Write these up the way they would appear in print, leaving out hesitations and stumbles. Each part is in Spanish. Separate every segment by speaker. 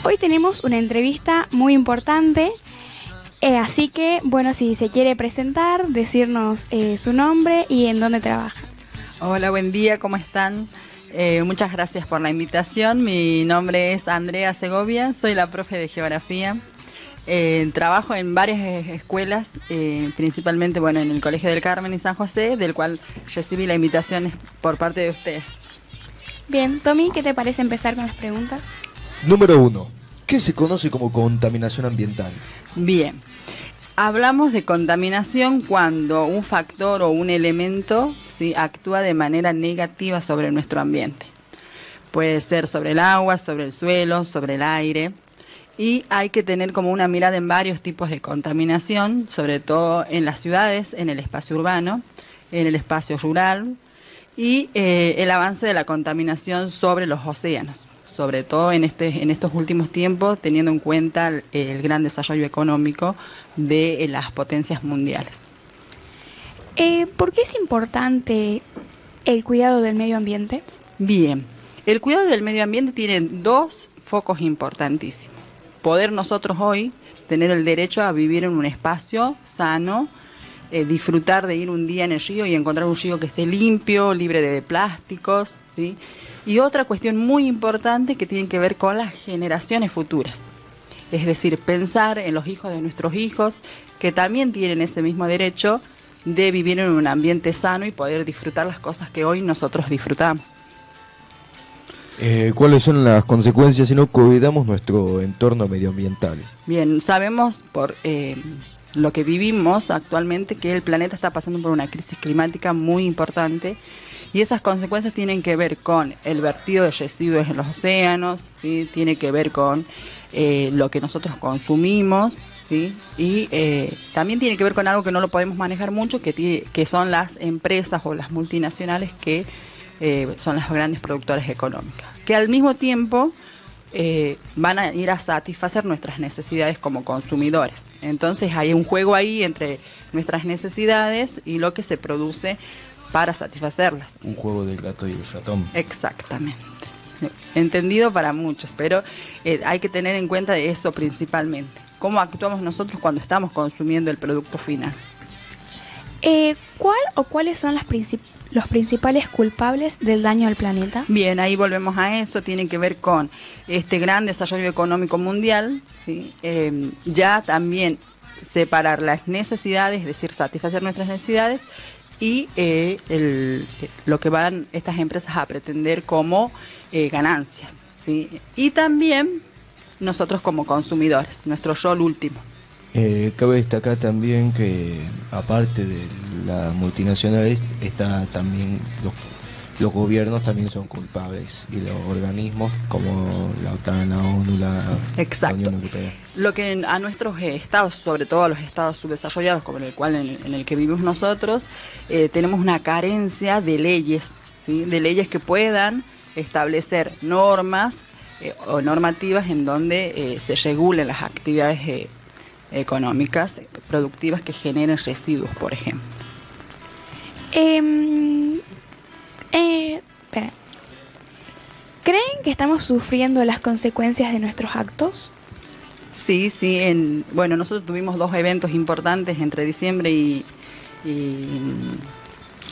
Speaker 1: Hoy tenemos una entrevista muy importante, así que, bueno, si se quiere presentar, decirnos su nombre y en dónde trabaja.
Speaker 2: Hola, buen día, ¿cómo están? Muchas gracias por la invitación. Mi nombre es Andrea Segovia, soy la profe de geografía. Trabajo en varias escuelas, principalmente en el Colegio del Carmen y San José, del cual recibí la invitación por parte de ustedes.
Speaker 1: Bien, Tommy, ¿qué te parece empezar con las preguntas?
Speaker 3: Número 1. ¿Qué se conoce como contaminación ambiental?
Speaker 2: Bien, hablamos de contaminación cuando un factor o un elemento, ¿sí?, actúa de manera negativa sobre nuestro ambiente. Puede ser sobre el agua, sobre el suelo, sobre el aire. Y hay que tener como una mirada en varios tipos de contaminación, sobre todo en las ciudades, en el espacio urbano, en el espacio rural y el avance de la contaminación sobre los océanos, sobre todo en estos últimos tiempos, teniendo en cuenta el gran desarrollo económico de las potencias mundiales.
Speaker 1: ¿Por qué es importante el cuidado del medio ambiente?
Speaker 2: Bien, el cuidado del medio ambiente tiene dos focos importantísimos. Poder nosotros hoy tener el derecho a vivir en un espacio sano, disfrutar de ir un día en el río y encontrar un río que esté limpio, libre de plásticos, ¿sí? Y otra cuestión muy importante que tiene que ver con las generaciones futuras. Es decir, pensar en los hijos de nuestros hijos, que también tienen ese mismo derecho de vivir en un ambiente sano y poder disfrutar las cosas que hoy nosotros disfrutamos.
Speaker 3: ¿Cuáles son las consecuencias si no cuidamos nuestro entorno medioambiental?
Speaker 2: Bien, sabemos por lo que vivimos actualmente que el planeta está pasando por una crisis climática muy importante y esas consecuencias tienen que ver con el vertido de residuos en los océanos, ¿sí? Tiene que ver con lo que nosotros consumimos, ¿sí? Y también tiene que ver con algo que no lo podemos manejar mucho, que son las empresas o las multinacionales que son las grandes productoras económicas, que al mismo tiempo van a ir a satisfacer nuestras necesidades como consumidores. Entonces hay un juego ahí entre nuestras necesidades y lo que se produce para satisfacerlas.
Speaker 3: Un juego del gato y el ratón.
Speaker 2: Exactamente. Entendido para muchos, pero hay que tener en cuenta eso principalmente. ¿Cómo actuamos nosotros cuando estamos consumiendo el producto final?
Speaker 1: ¿Cuál o cuáles son los principales culpables del daño al planeta?
Speaker 2: Bien, ahí volvemos a eso, tiene que ver con este gran desarrollo económico mundial, ¿sí? Ya también separar las necesidades, es decir, satisfacer nuestras necesidades y lo que van estas empresas a pretender como ganancias, ¿sí? Y también nosotros como consumidores, nuestro rol último.
Speaker 3: Cabe destacar también que aparte de las multinacionales está también los gobiernos también son culpables y los organismos como la OTAN, la ONU, la Unión Europea.
Speaker 2: Lo que a nuestros estados, sobre todo a los estados subdesarrollados como en el que vivimos nosotros, tenemos una carencia de leyes, ¿sí? De leyes que puedan establecer normas o normativas en donde se regulen las actividades económicas, productivas que generen residuos, por ejemplo.
Speaker 1: Espera. ¿Creen que estamos sufriendo las consecuencias de nuestros actos?
Speaker 2: Sí, nosotros tuvimos dos eventos importantes entre diciembre y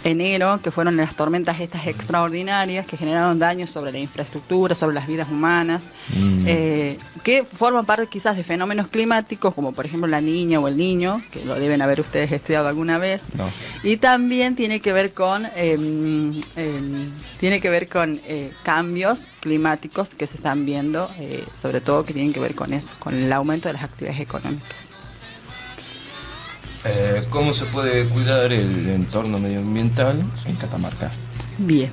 Speaker 2: enero, que fueron las tormentas estas extraordinarias que generaron daños sobre la infraestructura, sobre las vidas humanas, que forman parte quizás de fenómenos climáticos como por ejemplo la niña o el niño, que lo deben haber ustedes estudiado alguna vez. No. Y también tiene que ver con cambios climáticos que se están viendo, sobre todo que tienen que ver con eso, con el aumento de las actividades económicas.
Speaker 3: ¿Cómo se puede cuidar el entorno medioambiental en Catamarca?
Speaker 2: Bien.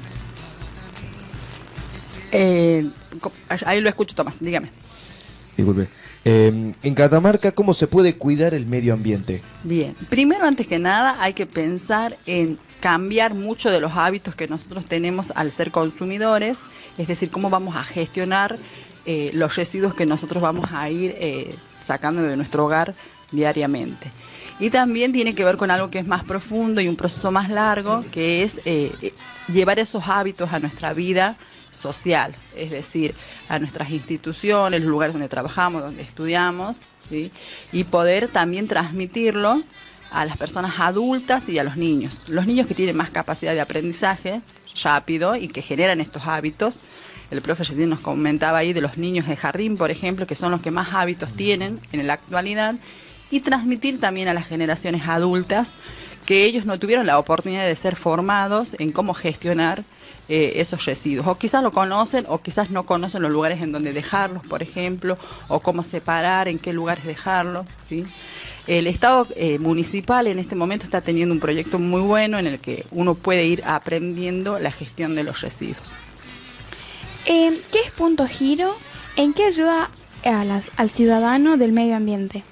Speaker 2: Ahí lo escucho, Tomás, dígame.
Speaker 3: Disculpe. En Catamarca, ¿cómo se puede cuidar el medio ambiente?
Speaker 2: Bien, primero, antes que nada, hay que pensar en cambiar mucho de los hábitos que nosotros tenemos al ser consumidores, es decir, cómo vamos a gestionar los residuos que nosotros vamos a ir sacando de nuestro hogar diariamente. Y también tiene que ver con algo que es más profundo y un proceso más largo, que es llevar esos hábitos a nuestra vida social, es decir, a nuestras instituciones, los lugares donde trabajamos, donde estudiamos, ¿sí? Y poder también transmitirlo a las personas adultas y a los niños. Los niños que tienen más capacidad de aprendizaje rápido y que generan estos hábitos. El profe Yesin nos comentaba ahí de los niños de jardín, por ejemplo, que son los que más hábitos tienen en la actualidad, y transmitir también a las generaciones adultas que ellos no tuvieron la oportunidad de ser formados en cómo gestionar esos residuos. O quizás lo conocen o quizás no conocen los lugares en donde dejarlos, por ejemplo, o cómo separar, en qué lugares dejarlos, ¿sí? El Estado municipal en este momento está teniendo un proyecto muy bueno en el que uno puede ir aprendiendo la gestión de los residuos.
Speaker 1: ¿Qué es Punto Giro? ¿En qué ayuda al ciudadano del medio ambiente?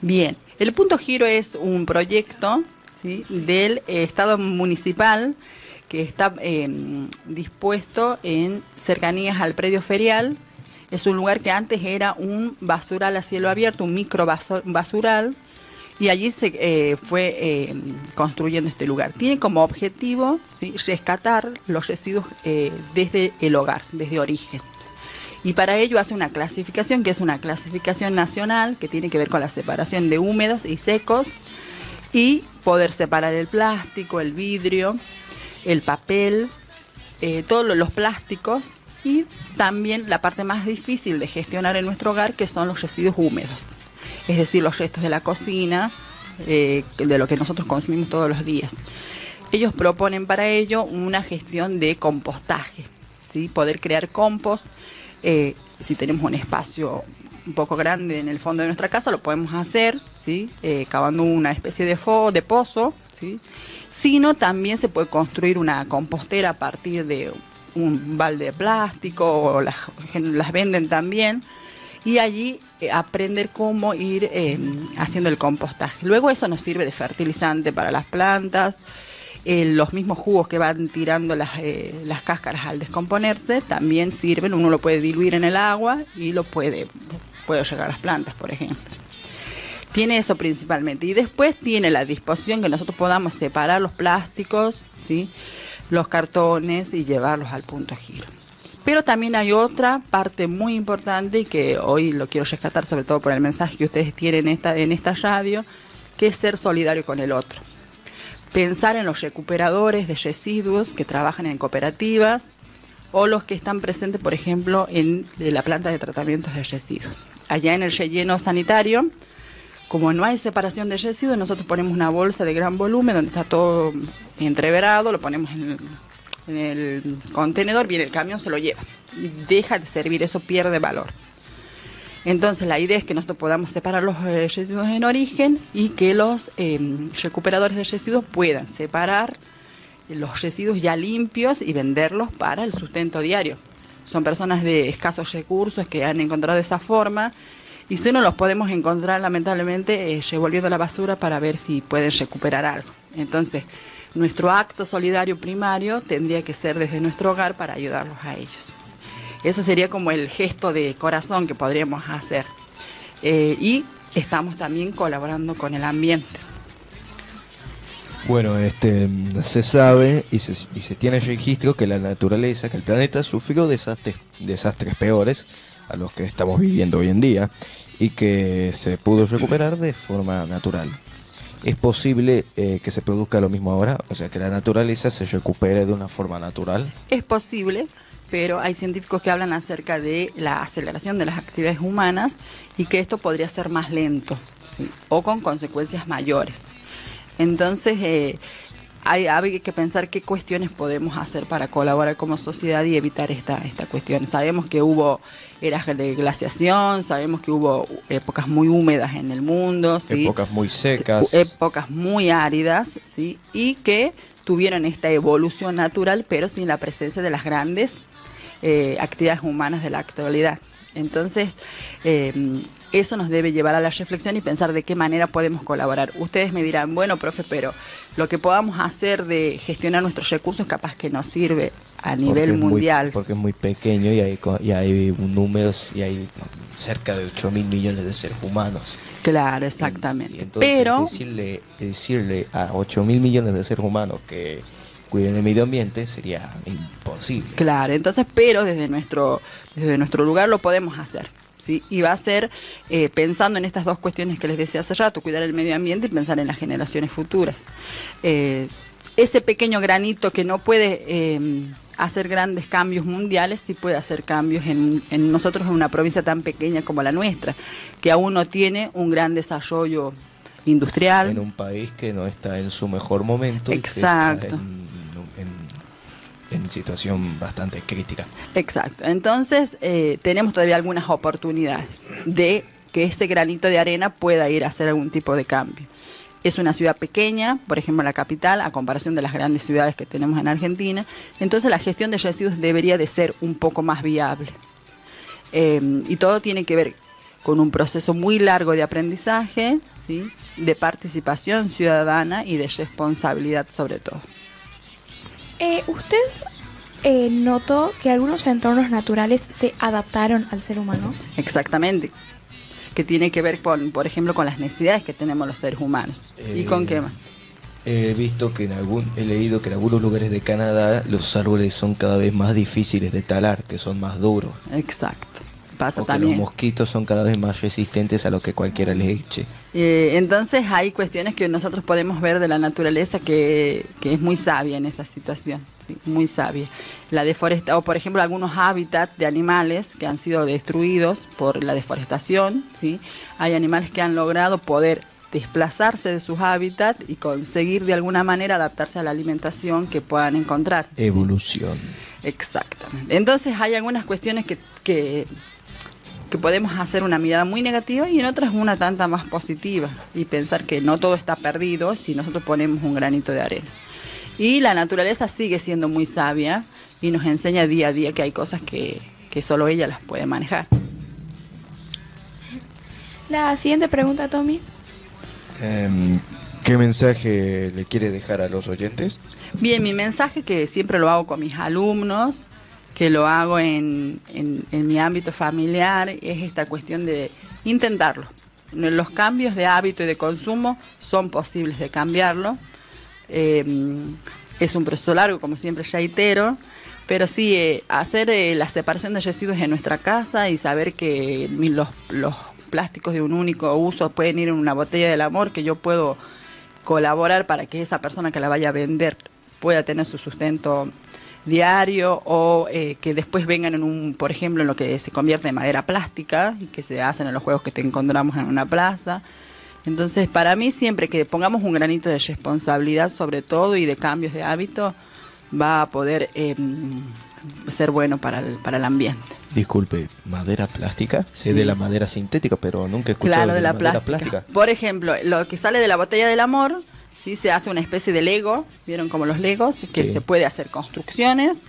Speaker 2: Bien, el Punto Giro es un proyecto, ¿sí?, del Estado municipal que está dispuesto en cercanías al predio ferial. Es un lugar que antes era un basural a cielo abierto, un micro basural, y allí se fue construyendo este lugar. Tiene como objetivo, ¿sí?, rescatar los residuos desde el hogar, desde origen. Y para ello hace una clasificación, que es una clasificación nacional, que tiene que ver con la separación de húmedos y secos, y poder separar el plástico, el vidrio, el papel, todos los plásticos, y también la parte más difícil de gestionar en nuestro hogar, que son los residuos húmedos. Es decir, los restos de la cocina, de lo que nosotros consumimos todos los días. Ellos proponen para ello una gestión de compostaje, ¿sí? Poder crear compost. Si tenemos un espacio un poco grande en el fondo de nuestra casa, lo podemos hacer, ¿sí? Cavando una especie de pozo, ¿sí? Si no, también se puede construir una compostera a partir de un balde de plástico, o las venden también, y allí aprender cómo ir haciendo el compostaje. Luego eso nos sirve de fertilizante para las plantas. Los mismos jugos que van tirando las cáscaras al descomponerse también sirven. Uno lo puede diluir en el agua y lo puede llegar a las plantas, por ejemplo. Tiene eso principalmente. Y después tiene la disposición que nosotros podamos separar los plásticos, ¿sí?, los cartones, y llevarlos al Punto Giro. Pero también hay otra parte muy importante, y que hoy lo quiero rescatar sobre todo por el mensaje que ustedes tienen en esta radio, que es ser solidario con el otro. Pensar en los recuperadores de residuos que trabajan en cooperativas, o los que están presentes, por ejemplo, en la planta de tratamientos de residuos. Allá en el relleno sanitario, como no hay separación de residuos, nosotros ponemos una bolsa de gran volumen donde está todo entreverado, lo ponemos en el contenedor, viene el camión, se lo lleva. Deja de servir, eso pierde valor. Entonces la idea es que nosotros podamos separar los residuos en origen, y que los recuperadores de residuos puedan separar los residuos ya limpios y venderlos para el sustento diario. Son personas de escasos recursos que han encontrado esa forma, y si no los podemos encontrar, lamentablemente, revolviendo la basura para ver si pueden recuperar algo. Entonces, nuestro acto solidario primario tendría que ser desde nuestro hogar para ayudarlos a ellos. Eso sería como el gesto de corazón que podríamos hacer. Y estamos también colaborando con el ambiente.
Speaker 3: Bueno, se sabe y se tiene registro que la naturaleza, que el planeta sufrió desastres peores a los que estamos viviendo hoy en día, y que se pudo recuperar de forma natural. ¿Es posible que se produzca lo mismo ahora? O sea, que la naturaleza se recupere de una forma natural.
Speaker 2: Es posible, pero hay científicos que hablan acerca de la aceleración de las actividades humanas, y que esto podría ser más lento, ¿sí?, o con consecuencias mayores. Entonces, hay que pensar qué cuestiones podemos hacer para colaborar como sociedad y evitar esta cuestión. Sabemos que hubo eras de glaciación, sabemos que hubo épocas muy húmedas en el mundo, ¿sí?,
Speaker 3: épocas muy secas,
Speaker 2: épocas muy áridas, ¿sí?, y que tuvieron esta evolución natural, pero sin la presencia de las grandes actividades humanas de la actualidad. Entonces, eso nos debe llevar a la reflexión y pensar de qué manera podemos colaborar. Ustedes me dirán, bueno, profe, pero lo que podamos hacer de gestionar nuestros recursos capaz que nos sirve a nivel mundial.
Speaker 3: Porque es muy pequeño, y hay números, y hay cerca de 8.000 millones de seres humanos.
Speaker 2: Claro, exactamente.
Speaker 3: Y entonces
Speaker 2: Pero
Speaker 3: decirle a 8.000 millones de seres humanos que cuiden el medio ambiente sería imposible.
Speaker 2: claro, entonces, pero desde nuestro lugar lo podemos hacer, ¿sí? Y va a ser pensando en estas dos cuestiones que les decía hace rato, cuidar el medio ambiente y pensar en las generaciones futuras. Ese pequeño granito que no puede hacer grandes cambios mundiales, sí puede hacer cambios en nosotros, en una provincia tan pequeña como la nuestra, que aún no tiene un gran desarrollo industrial.
Speaker 3: En un país que no está en su mejor momento.
Speaker 2: Exacto.
Speaker 3: Y que está en situación bastante crítica.
Speaker 2: Exacto. Entonces, tenemos todavía algunas oportunidades de que ese granito de arena pueda ir a hacer algún tipo de cambio. Es una ciudad pequeña, por ejemplo la capital, a comparación de las grandes ciudades que tenemos en Argentina. Entonces la gestión de residuos debería de ser un poco más viable. Y todo tiene que ver con un proceso muy largo de aprendizaje, ¿sí? De participación ciudadana y de responsabilidad sobre todo.
Speaker 1: ¿Usted notó que algunos entornos naturales se adaptaron al ser humano?
Speaker 2: Exactamente. Que tiene que ver con, por ejemplo, con las necesidades que tenemos los seres humanos. ¿Y con qué más?
Speaker 3: He visto que he leído que en algunos lugares de Canadá los árboles son cada vez más difíciles de talar, que son más duros.
Speaker 2: Exacto. Pasa
Speaker 3: O que
Speaker 2: también.
Speaker 3: los mosquitos son cada vez más resistentes a lo que cualquiera les eche.
Speaker 2: Entonces hay cuestiones que nosotros podemos ver de la naturaleza que es muy sabia en esa situación, ¿sí? Muy sabia. La deforestación, o por ejemplo algunos hábitats de animales que han sido destruidos por la deforestación, ¿sí? Hay animales que han logrado poder desplazarse de sus hábitats y conseguir de alguna manera adaptarse a la alimentación que puedan encontrar.
Speaker 3: Evolución.
Speaker 2: Exactamente. Entonces hay algunas cuestiones que podemos hacer una mirada muy negativa y en otras una tanta más positiva y pensar que no todo está perdido si nosotros ponemos un granito de arena. Y la naturaleza sigue siendo muy sabia y nos enseña día a día que hay cosas que solo ella las puede manejar.
Speaker 1: La siguiente pregunta, Tommy.
Speaker 4: ¿Qué mensaje le quiere dejar a los oyentes?
Speaker 2: Bien, mi mensaje, que siempre lo hago con mis alumnos, que lo hago en mi ámbito familiar, es esta cuestión de intentarlo. Los cambios de hábito y de consumo son posibles de cambiarlo. Es un proceso largo, como siempre reitero, pero sí hacer la separación de residuos en nuestra casa y saber que los plásticos de un único uso pueden ir en una botella del amor, que yo puedo colaborar para que esa persona que la vaya a vender pueda tener su sustento diario, o que después vengan por ejemplo, en lo que se convierte en madera plástica y que se hacen en los juegos que te encontramos en una plaza. Entonces, para mí, siempre que pongamos un granito de responsabilidad sobre todo y de cambios de hábito, va a poder ser bueno para el ambiente.
Speaker 3: Disculpe, ¿madera plástica? Sé de la madera sintética, pero nunca he escuchado
Speaker 2: Claro, de la
Speaker 3: madera
Speaker 2: plástica. Por ejemplo, lo que sale de la botella del amor, ¿sí? Se hace una especie de Lego, ¿vieron como los Legos? Que se puede hacer construcciones.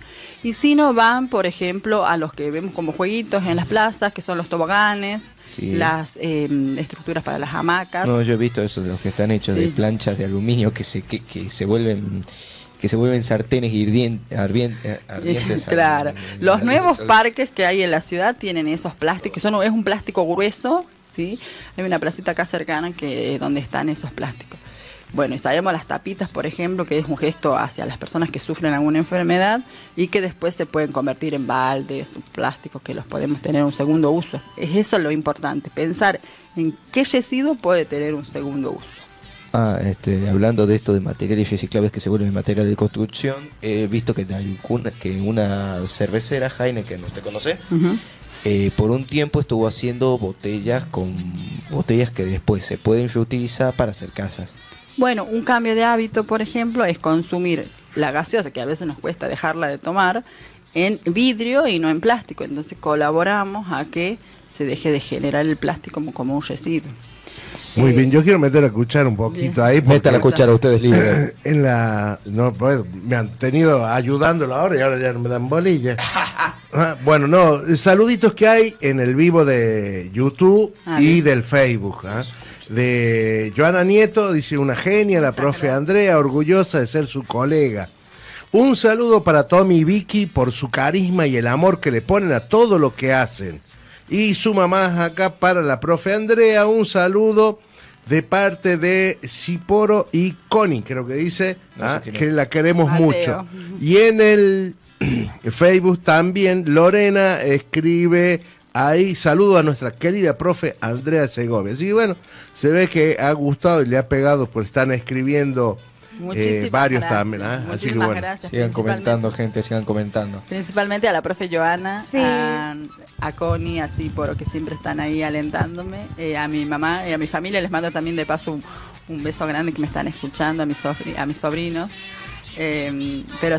Speaker 2: Y si no van, por ejemplo, a los que vemos como jueguitos en las plazas, que son los toboganes, las estructuras para las hamacas.
Speaker 3: No, yo he visto eso de los que están hechos de planchas de aluminio que se vuelven sartenes ardientes.
Speaker 2: Claro. Los nuevos parques que hay en la ciudad tienen esos plásticos. Es un plástico grueso, ¿sí? Hay una placita acá cercana donde están esos plásticos. Bueno, y sabemos las tapitas, por ejemplo, que es un gesto hacia las personas que sufren alguna enfermedad y que después se pueden convertir en baldes, plásticos que los podemos tener un segundo uso. Es eso lo importante, pensar en qué residuo puede tener un segundo uso.
Speaker 3: Hablando de esto de materiales reciclables que se vuelven material de construcción, he visto que una cervecera, Heineken, ¿usted conoce? Por un tiempo estuvo haciendo botellas que después se pueden reutilizar para hacer casas.
Speaker 2: Bueno, un cambio de hábito, por ejemplo, es consumir la gaseosa, que a veces nos cuesta dejarla de tomar, en vidrio y no en plástico. Entonces colaboramos a que se deje de generar el plástico como un residuo.
Speaker 4: Muy bien, yo quiero meter a escuchar un poquito ahí.
Speaker 3: Metan a escuchar a ustedes libres.
Speaker 4: No puedo, me han tenido ayudándolo ahora y ahora ya no me dan bolilla. Bueno, no, saluditos que hay en el vivo de YouTube y del Facebook. De Joana Nieto, dice: una genia, la profe Andrea, orgullosa de ser su colega. Un saludo para Tommy y Vicky por su carisma y el amor que le ponen a todo lo que hacen. Y suma más acá para la profe Andrea, un saludo de parte de Ciporo y Connie, creo que dice, que la queremos
Speaker 2: Mateo.
Speaker 4: mucho. Y en el Facebook también Lorena escribe ahí, saludo a nuestra querida profe Andrea Segovia. Así que bueno, se ve que ha gustado y le ha pegado, pues están escribiendo varios
Speaker 2: gracias.
Speaker 4: también. Así que bueno,
Speaker 2: Gracias,
Speaker 3: sigan comentando, gente, sigan comentando.
Speaker 2: Principalmente a la profe Joana,
Speaker 1: Sí.
Speaker 2: a Connie, así por que siempre están ahí alentándome, a mi mamá y a mi familia les mando también de paso un beso grande que me están escuchando, a mis sobrinos, pero